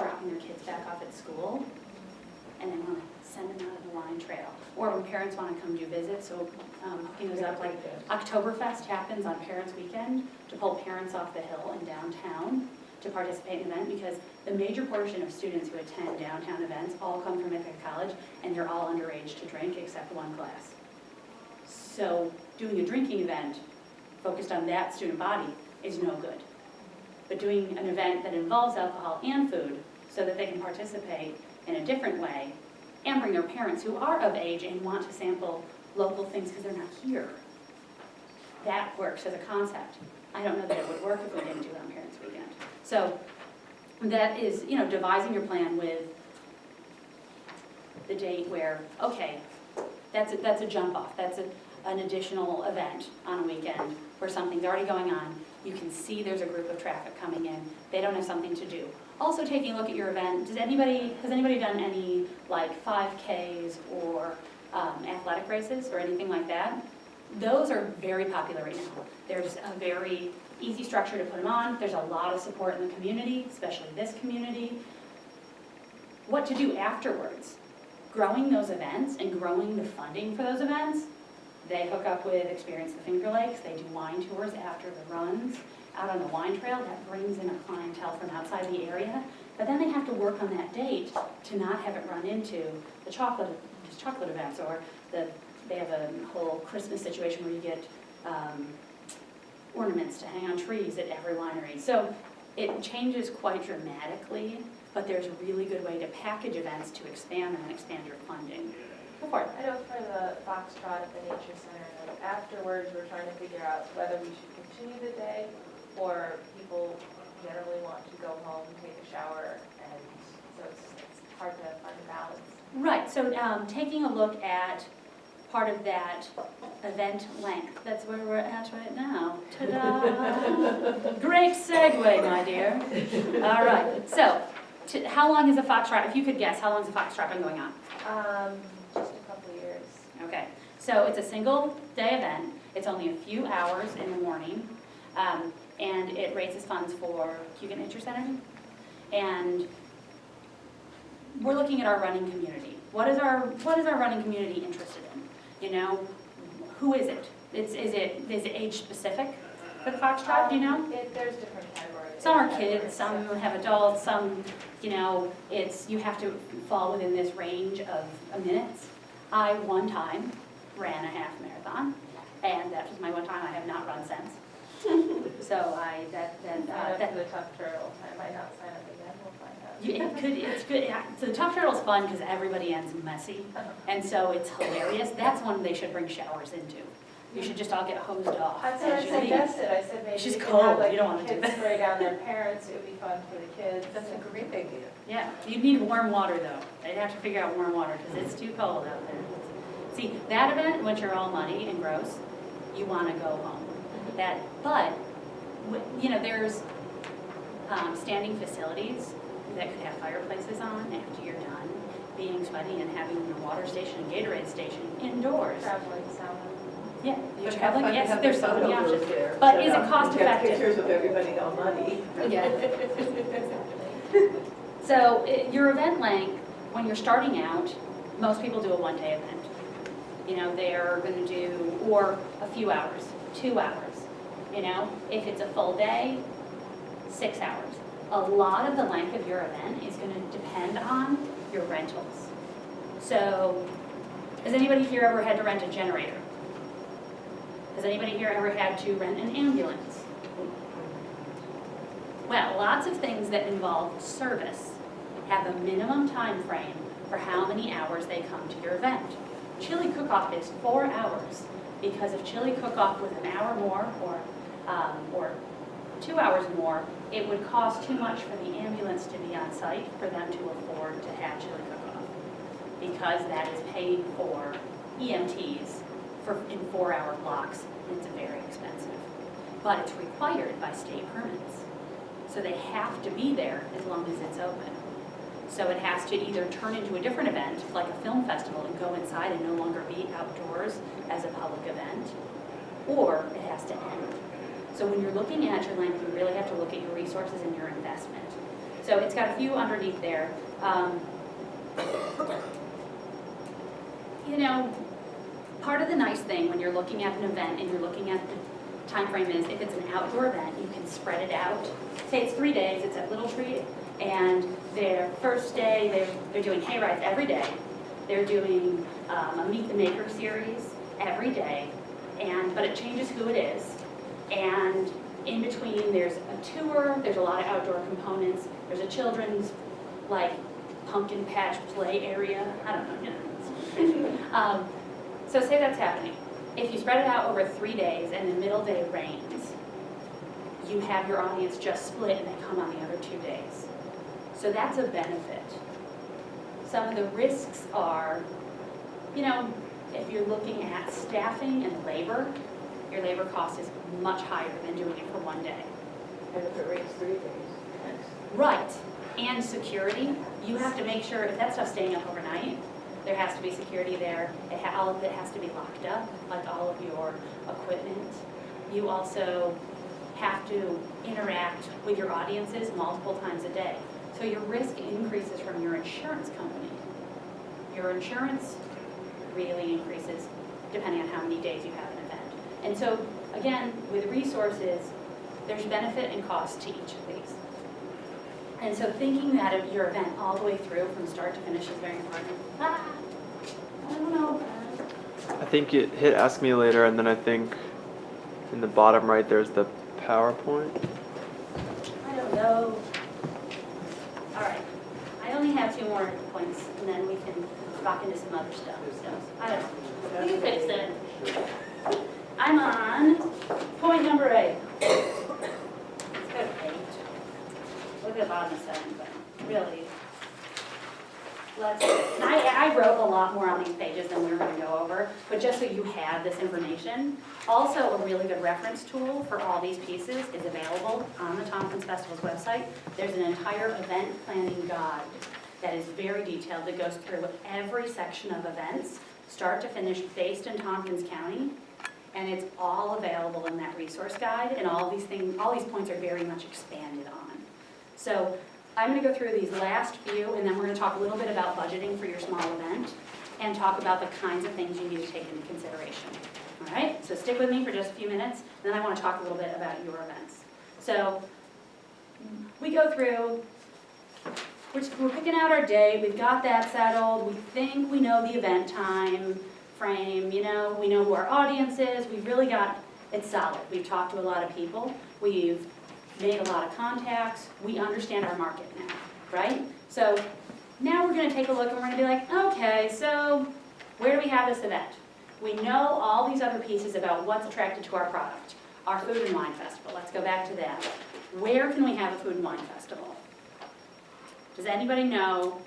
are dropping their kids back off at school and they want to send them out of the line trail. Or when parents want to come do visits, so hooking those up, like Oktoberfest happens on Parents Weekend to pull parents off the hill in downtown to participate in an event, because the major portion of students who attend downtown events all come from Ithaca College, and they're all underage to drink except one class. So doing a drinking event focused on that student body is no good. But doing an event that involves alcohol and food so that they can participate in a different way and bring their parents who are of age and want to sample local things because they're not here, that works as a concept. I don't know that it would work if we didn't do it on Parents Weekend. So that is, devising your plan with the date where, okay, that's a jump off. That's an additional event on a weekend where something's already going on. You can see there's a group of traffic coming in. They don't have something to do. Also taking a look at your event, has anybody done any like 5Ks or athletic races or anything like that? Those are very popular right now. There's a very easy structure to put them on. There's a lot of support in the community, especially this community. What to do afterwards? Growing those events and growing the funding for those events. They hook up with Experience the Finger Lakes. They do wine tours after the runs out on the wine trail. That brings in a clientele from outside the area. But then they have to work on that date to not have it run into the chocolate events, or they have a whole Christmas situation where you get ornaments to hang on trees at every winery. So it changes quite dramatically, but there's a really good way to package events to expand them and expand your funding. Go for it. I know for the Foxtrot at the Nature Center, afterwards we're trying to figure out whether we should continue the day or people generally want to go home, take a shower, and so it's hard to find a balance. Right, so taking a look at part of that event length, that's where we're at right now. Ta-da! Great segue, my dear. All right, so how long is a Foxtrot? If you could guess, how long has a Foxtrot been going on? Just a couple of years. Okay, so it's a single day event. It's only a few hours in the morning, and it raises funds for Hugo Nature Center. And we're looking at our running community. What is our running community interested in? Who is it? Is it age specific for the Foxtrot? Do you know? There's different categories. Some are kids, some have adults, some, you have to fall within this range of minutes. I one time ran a half marathon, and that was my one time. I have not run since. So for the Tough Turtle. I might not sign up again. We'll find out. It's good. Yeah. So the Tough Turtle's fun because everybody ends messy, and so it's hilarious. That's one they should bring showers into. You should just all get hosed off. That's what I suggested. I said maybe She's you cold. can have, like, You don't want to do kids that. spray down their parents. It would be fun for the kids. That's a great idea. Yeah, you need warm water though. They'd have to figure out warm water because it's too cold out there. See, that event, when you're all muddy and gross, you want to go home. There's standing facilities that could have fireplaces on after you're done being sweaty and having your water station and Gatorade station indoors. Traveling sauna. Yeah, you're But traveling, have fun to yes, have there's the so many photo options. booth there, But set is it up. cost You have effective? pictures of everybody all muddy. Yeah. So your event length, when you're starting out, most people do a one-day event. They're going to do, or a few hours, 2 hours. If it's a full day, 6 hours. A lot of the length of your event is going to depend on your rentals. So, has anybody here ever had to rent a generator? Has anybody here ever had to rent an ambulance? Well, lots of things that involve service have a minimum time frame for how many hours they come to your event. Chili cook-off is 4 hours, because if chili cook-off was an hour more or 2 hours more, it would cost too much for the ambulance to be on site for them to afford to have chili cook-off, because that is paid for EMTs in 4-hour blocks, and it's very expensive. But it's required by state permits. So they have to be there as long as it's open. So it has to either turn into a different event, like a film festival, and go inside and no longer be outdoors as a public event, or it has to end. So when you're looking at your length, you really have to look at your resources and your investment. So it's got a few underneath there. You know, part of the nice thing when you're looking at an event and you're looking at the time frame is if it's an outdoor event, you can spread it out. Say it's 3 days, it's at Little Tree, and their first day, they're doing hay rides every day. They're doing a Meet the Maker series every day, but it changes who it is. And in between, there's a tour, there's a lot of outdoor components. There's a children's, like, pumpkin patch play area. I don't know, you know. So say that's happening. If you spread it out over 3 days and the middle day rains, you have your audience just split and they come on the other 2 days. So that's a benefit. Some of the risks are, you know, if you're looking at staffing and labor, your labor cost is much higher than doing it for 1 day. And if it rains 3 days. Right, and security. You have to make sure, if that stuff's staying up overnight, there has to be security there. All of it has to be locked up, like all of your equipment. You also have to interact with your audiences multiple times a day. So your risk increases from your insurance company. Your insurance really increases depending on how many days you have an event. And so, again, with resources, there's benefit and cost to each of these. And so thinking that of your event all the way through from start to finish is very important. I don't know. I think it hit Ask Me Later, and then I think in the bottom right there's the PowerPoint. I don't know. All right. I only have 2 more points, and then we can rock into some other stuff. So, I don't know. We can fix it. I'm on point number 8. Let's go to 8. Look at the bottom of 7, but really, I wrote a lot more on these pages than we were going to go over, but just so you have this information. Also, a really good reference tool for all these pieces is available on the Tompkins Festivals website. There's an entire event planning guide that is very detailed that goes through every section of events, start to finish, based in Tompkins County, and it's all available in that resource guide, and all these points are very much expanded on. So I'm going to go through these last few, and then we're going to talk a little bit about budgeting for your small event, and talk about the kinds of things you need to take into consideration. All right, so stick with me for just a few minutes, and then I want to talk a little bit about your events. So we go through, we're picking out our day, we've got that settled, we think we know the event time frame, you know, we know who our audience is, we've really got it solid. We've talked to a lot of people, we've made a lot of contacts, we understand our market now, right? So now we're going to take a look and we're going to be like, okay, so where do we have this event? We know all these other pieces about what's attracted to our product. Our food and wine festival, let's go back to that. Where can we have a food and wine festival? Does anybody know,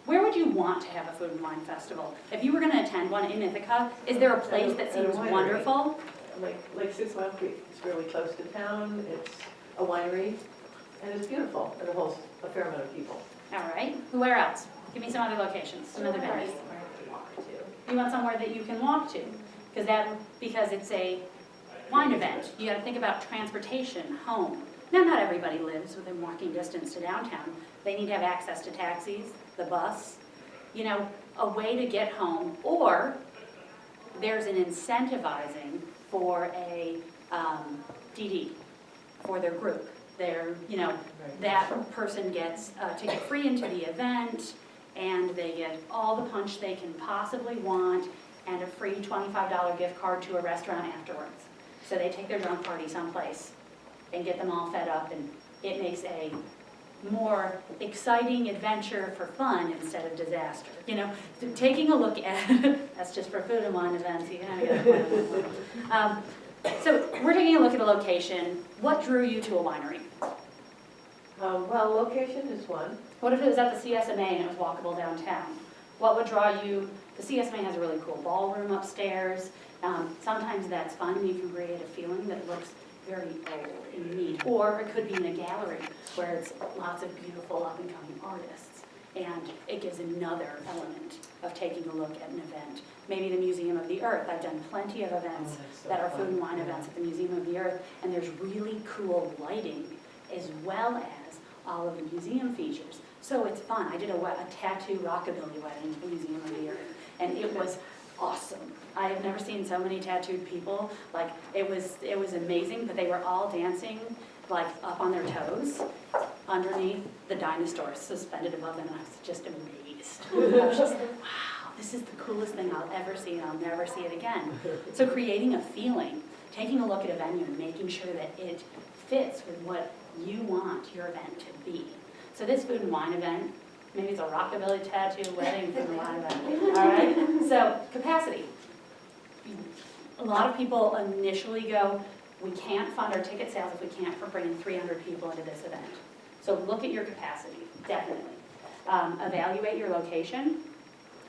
where would you want to have a food and wine festival? If you were going to attend one in Ithaca, is there a place that seems wonderful? Like 6 Mile Creek, it's really close to town, it's a winery, and it's beautiful, and it holds a fair amount of people. All right, where else? Give me some other locations, some other venues. You want somewhere that you can walk to, because it's a wine event. You got to think about transportation, home. Now, not everybody lives within walking distance to downtown. They need to have access to taxis, the bus, you know, a way to get home, or there's an incentivizing for a DD for their group. You know, that person gets a ticket free into the event, and they get all the punch they can possibly want, and a free $25 gift card to a restaurant afterwards. So they take their drunk party someplace and get them all fed up, and it makes a more exciting adventure for fun instead of disaster. You know, taking a look at, that's just for food and wine events, you kind of get so we're taking a look at a location. What drew you to a winery? Well, location is one. What if it was at the CSMA and it was walkable downtown? What would draw you? The CSMA has a really cool ballroom upstairs. Sometimes that's fun, and you can create a feeling that looks very old and neat. Or it could be in a gallery where it's lots of beautiful up-and-coming artists, and it gives another element of taking a look at an event. Maybe the Museum of the Earth. I've done plenty of events that are food and wine events at the Museum of the Earth, and there's really cool lighting, as well as all of the museum features. So it's fun. I did a tattoo rockabilly wedding at the Museum of the Earth, and it was awesome. I have never seen so many tattooed people. Like, it was amazing, but they were all dancing like up on their toes underneath the dinosaurs suspended above them, and I was just amazed. I was just like, wow, this is the coolest thing I'll ever see, and I'll never see it again. So creating a feeling, taking a look at a venue and making sure that it fits with what you want your event to be. So this food and wine event, maybe it's a rockabilly tattoo wedding food and wine event, all right? So capacity. A lot of people initially go, we can't fund our ticket sales if we can't for bringing 300 people into this event. So look at your capacity, definitely. Evaluate your location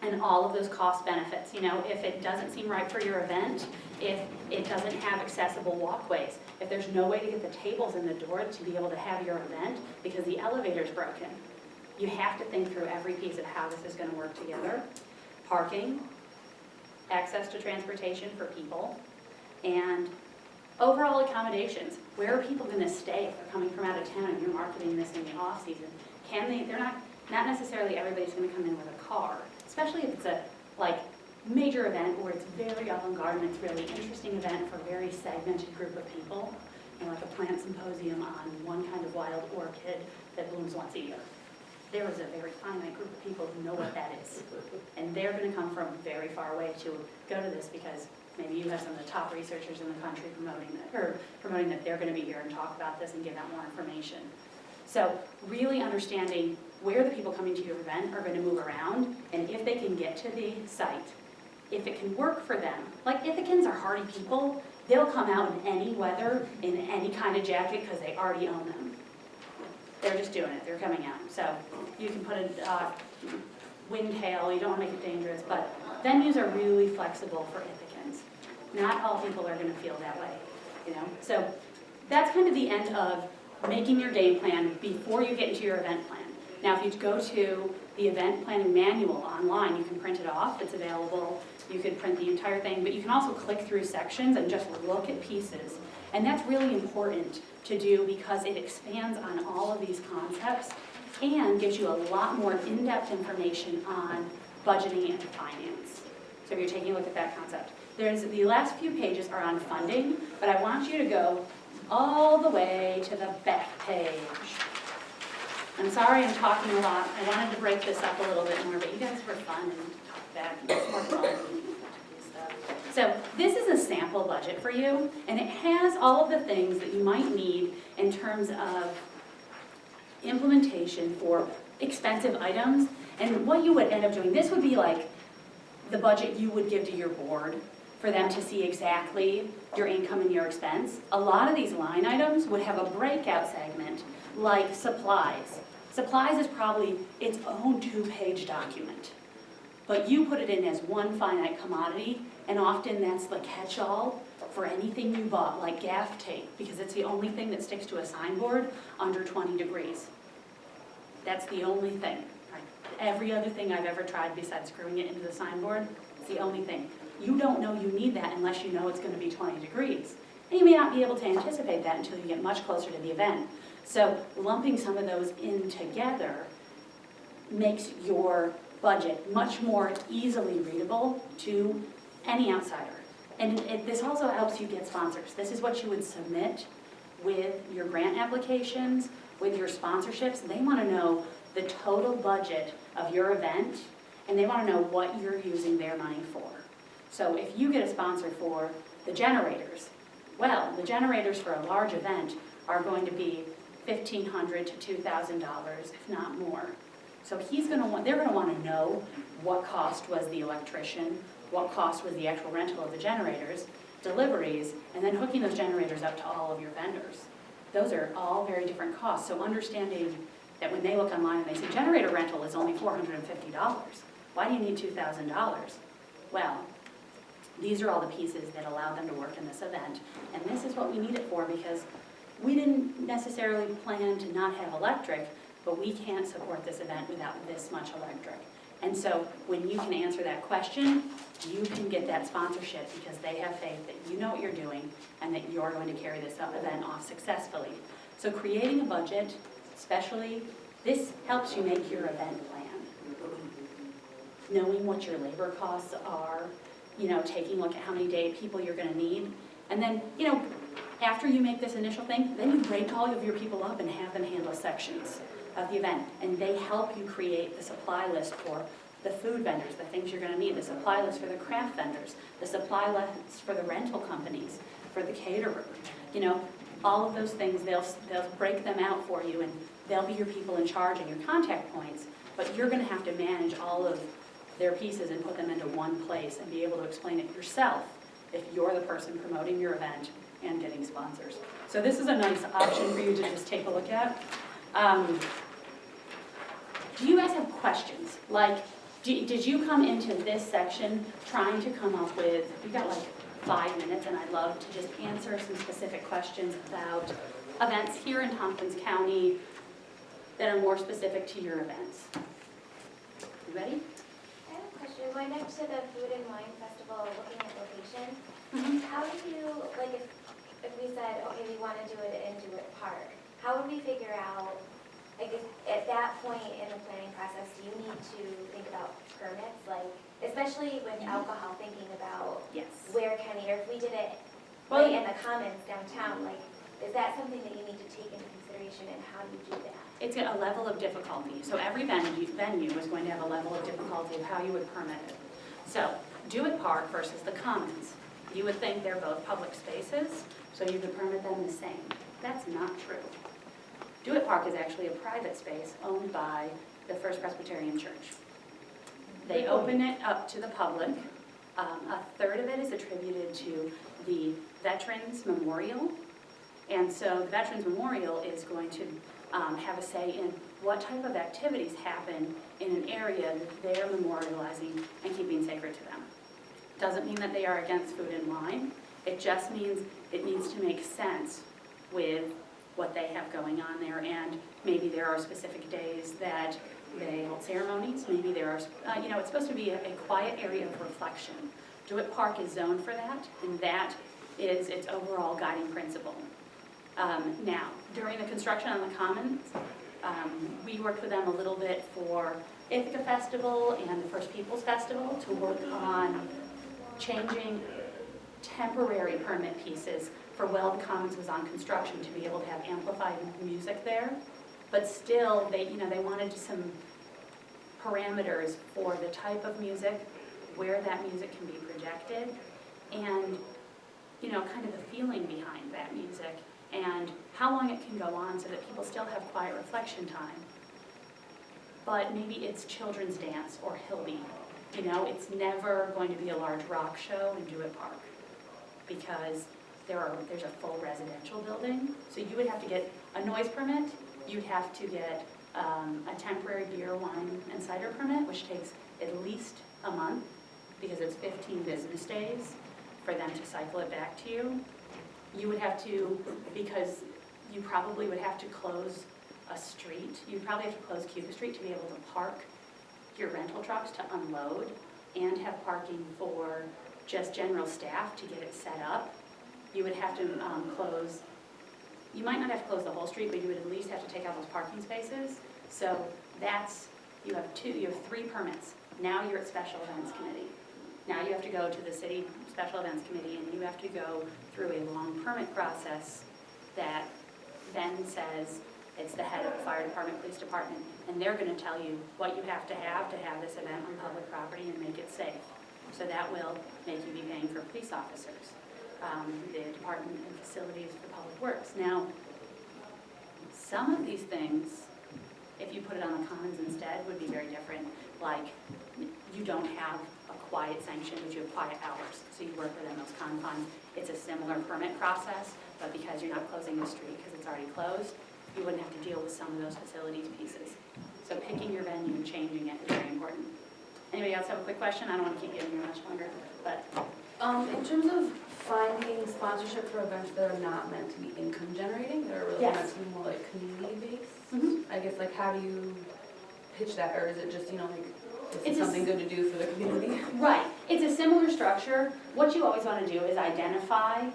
and all of those cost benefits. You know, if it doesn't seem right for your event, if it doesn't have accessible walkways, if there's no way to get the tables in the door to be able to have your event because the elevator's broken, you have to think through every piece of how this is going to work together. Parking, access to transportation for people, and overall accommodations. Where are people going to stay if they're coming from out of town and you're marketing this in the off-season? They're not necessarily everybody's going to come in with a car, especially if it's a major event where it's very avant-garde and it's a really interesting event for a very segmented group of people, and like a plant symposium on one kind of wild orchid that blooms once a year. There is a very finite group of people who know what that is, and they're going to come from very far away to go to this because maybe you have some of the top researchers in the country promoting that they're going to be here and talk about this and give out more information. So really understanding where the people coming to your event are going to move around, and if they can get to the site, if it can work for them. Like, Ithacans are hardy people. They'll come out in any weather, in any kind of jacket, because they already own them. They're just doing it. They're coming out. So you can put a windtail. You don't want to make it dangerous, but venues are really flexible for Ithacans. Not all people are going to feel that way, you know. So that's kind of the end of making your game plan before you get into your event plan. Now, if you go to the event planning manual online, you can print it off. It's available. You can print the entire thing, but you can also click through sections and just look at pieces. And that's really important to do because it expands on all of these concepts and gives you a lot more in-depth information on budgeting and finance. So if you're taking a look at that concept. The last few pages are on funding, but I want you to go all the way to the back page. I'm sorry I'm talking a lot. I wanted to break this up a little bit more, but you guys were fun and talk back. It's more fun. So this is a sample budget for you, and it has all of the things that you might need in terms of implementation for expensive items. And what you would end up doing, this would be like the budget you would give to your board for them to see exactly your income and your expense. A lot of these line items would have a breakout segment like supplies. Supplies is probably its own 2-page document, but you put it in as one finite commodity, and often that's the catch-all for anything you bought, like gaff tape, because it's the only thing that sticks to a signboard under 20 degrees. That's the only thing. Right? Every other thing I've ever tried besides screwing it into the signboard, it's the only thing. You don't know you need that unless you know it's going to be 20 degrees. And you may not be able to anticipate that until you get much closer to the event. So lumping some of those in together makes your budget much more easily readable to any outsider. And this also helps you get sponsors. This is what you would submit with your grant applications, with your sponsorships. They want to know the total budget of your event, and they want to know what you're using their money for. So if you get a sponsor for the generators, well, the generators for a large event are going to be $1,500 to $2,000, if not more. So they're going to want to know what cost was the electrician, what cost was the actual rental of the generators, deliveries, and then hooking those generators up to all of your vendors. Those are all very different costs. So understanding that when they look online and they say generator rental is only $450, why do you need $2,000? Well, these are all the pieces that allow them to work in this event. And this is what we need it for, because we didn't necessarily plan to not have electric, but we can't support this event without this much electric. And so when you can answer that question, you can get that sponsorship because they have faith that you know what you're doing and that you're going to carry this event off successfully. So creating a budget especially, this helps you make your event plan. Knowing what your labor costs are, taking a look at how many people you're gonna need. And then, after you make this initial thing, then you break all of your people up and have them handle sections of the event. And they help you create the supply list for the food vendors, the things you're gonna need, the supply list for the craft vendors, the supply list for the rental companies, for the caterer. All of those things, they'll break them out for you, and they'll be your people in charge and your contact points, but you're gonna have to manage all of their pieces and put them into one place and be able to explain it yourself if you're the person promoting your event and getting sponsors. So this is a nice option for you to just take a look at. Do you guys have questions? Like, did you come into this section trying to come up with, we've got like 5 minutes, and I'd love to just answer some specific questions about events here in Tompkins County that are more specific to your events. You ready? I have a question. Going back to the Food and Wine Festival, looking at location, how do you, like if we said, okay, we want to do it in Dewitt Park, how would we figure out, like at that point in the planning process, do you need to think about permits, like especially with alcohol, thinking about Yes. where can we, or if we did it Well, right in the Commons downtown, like is that something that you need to take into consideration, and how do you do that? It's a level of difficulty. So every venue is going to have a level of difficulty of how you would permit it. So Dewitt Park versus the Commons. You would think they're both public spaces, so you could permit them the same. That's not true. Dewitt Park is actually a private space owned by the First Presbyterian Church. They open it up to the public. A third of it is attributed to the Veterans Memorial. And so the Veterans Memorial is going to have a say in what type of activities happen in an area that they're memorializing and keeping sacred to them. Doesn't mean that they are against food and wine. It just means it needs to make sense with what they have going on there, and maybe there are specific days that they hold ceremonies. Maybe there are, it's supposed to be a quiet area of reflection. Dewitt Park is zoned for that, and that is its overall guiding principle. Now, during the construction on the Commons, we worked with them a little bit for Ithaca Festival and the First Peoples Festival to work on changing temporary permit pieces for while the Commons was on construction to be able to have amplified music there. But still, they wanted some parameters for the type of music, where that music can be projected, and kind of the feeling behind that music, and how long it can go on so that people still have quiet reflection time. But maybe it's children's dance or Hildy. It's never going to be a large rock show in Dewitt Park because there's a full residential building. So you would have to get a noise permit, you'd have to get a temporary beer, wine, and cider permit, which takes at least a month because it's 15 business days for them to cycle it back to you. You would have to, because you probably would have to close a street, you'd probably have to close Cuba Street to be able to park your rental trucks to unload and have parking for just general staff to get it set up. You would have to close, you might not have to close the whole street, but you would at least have to take out those parking spaces. So you have 3 permits. Now you're at Special Events Committee. Now you have to go to the City Special Events Committee, and you have to go through a long permit process that then says it's the head of the fire department, police department, and they're going to tell you what you have to have this event on public property and make it safe. So that will make you be paying for police officers, the Department of Facilities for Public Works. Now, some of these things, if you put it on the Commons instead, would be very different. Like, you don't have a quiet sanction, but you have quiet hours. So you work within those confines. It's a similar permit process, but because you're not closing the street because it's already closed, you wouldn't have to deal with some of those facilities pieces. So picking your venue and changing it is very important. Anybody else have a quick question? I don't want to keep you in here much longer, but. In terms of finding sponsorship for events that are not meant to be income generating, that are really Yes. meant to be more like community based, I guess, like how do you pitch that, or is it just, It's it's something good to do for the community? Right. It's a similar structure. What you always want to do is identify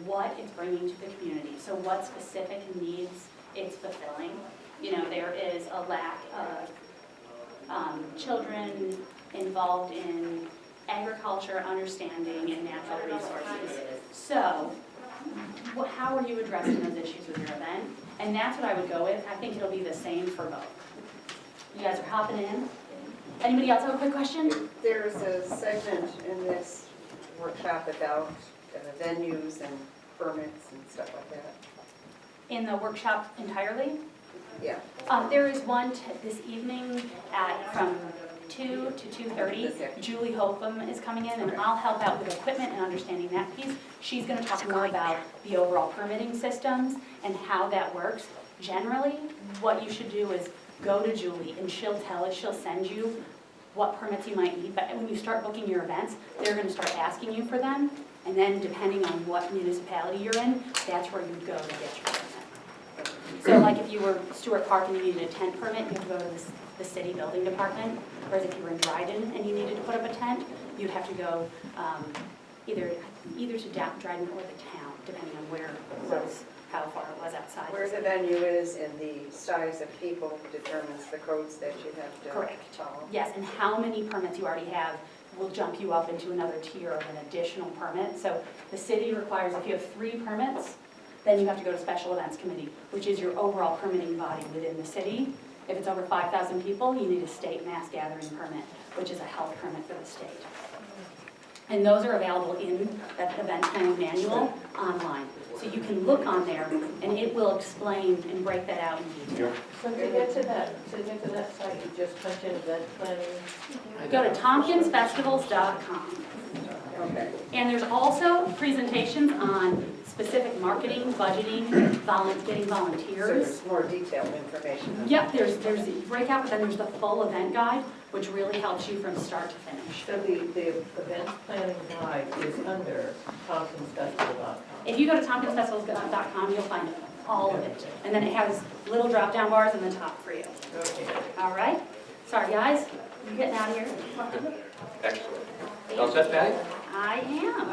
what it's bringing to the community. So what specific needs it's fulfilling. You know, there is a lack of children involved in agriculture, understanding, and natural resources. So, how are you addressing those issues with your event? And that's what I would go with. I think it'll be the same for both. You guys are hopping in. Anybody else have a quick question? There's a segment in this workshop about venues and permits and stuff like that. In the workshop entirely? Yeah. There is one this evening from 2 to 2:30. Julie Holcomb is coming in, and I'll help out with equipment and understanding that piece. She's going to talk more about the overall permitting systems and how that works. Generally, what you should do is go to Julie, and she'll send you what permits you might need. But when you start booking your events, they're going to start asking you for them, and then depending on what municipality you're in, that's where you go to get your permit. So like if you were Stewart Park and you needed a tent permit, you have to go to the city building department. Whereas if you were in Dryden and you needed to put up a tent, you'd have to go either to Dryden or the town, depending on where it was, how far it was outside. Where the venue is and the size of people determines the codes that you have to Correct. follow. Yes, and how many permits you already have will jump you up into another tier of an additional permit. So the city requires, if you have 3 permits, then you have to go to Special Events Committee, which is your overall permitting body within the city. If it's over 5,000 people, you need a state mass gathering permit, which is a health permit for the state. And those are available in that event planning manual online. So you can look on there and it will explain and break that out in detail. So to get to that site, you just punch in event planning? Go to tompkinsfestivals.com. Okay. And there's also presentations on specific marketing, budgeting, getting So volunteers. there's more detailed information. Yep, there's the breakout, but then there's the full event guide, which really helps you from start to finish. So the event planning guide is under tompkinsfestival.com. If you go to tompkinsfestivals.com, you'll find all of it. And then it has little drop-down bars in the top for you. Okay. All right? Sorry, guys, you're getting out of here. Excellent. All set, Patty? I am.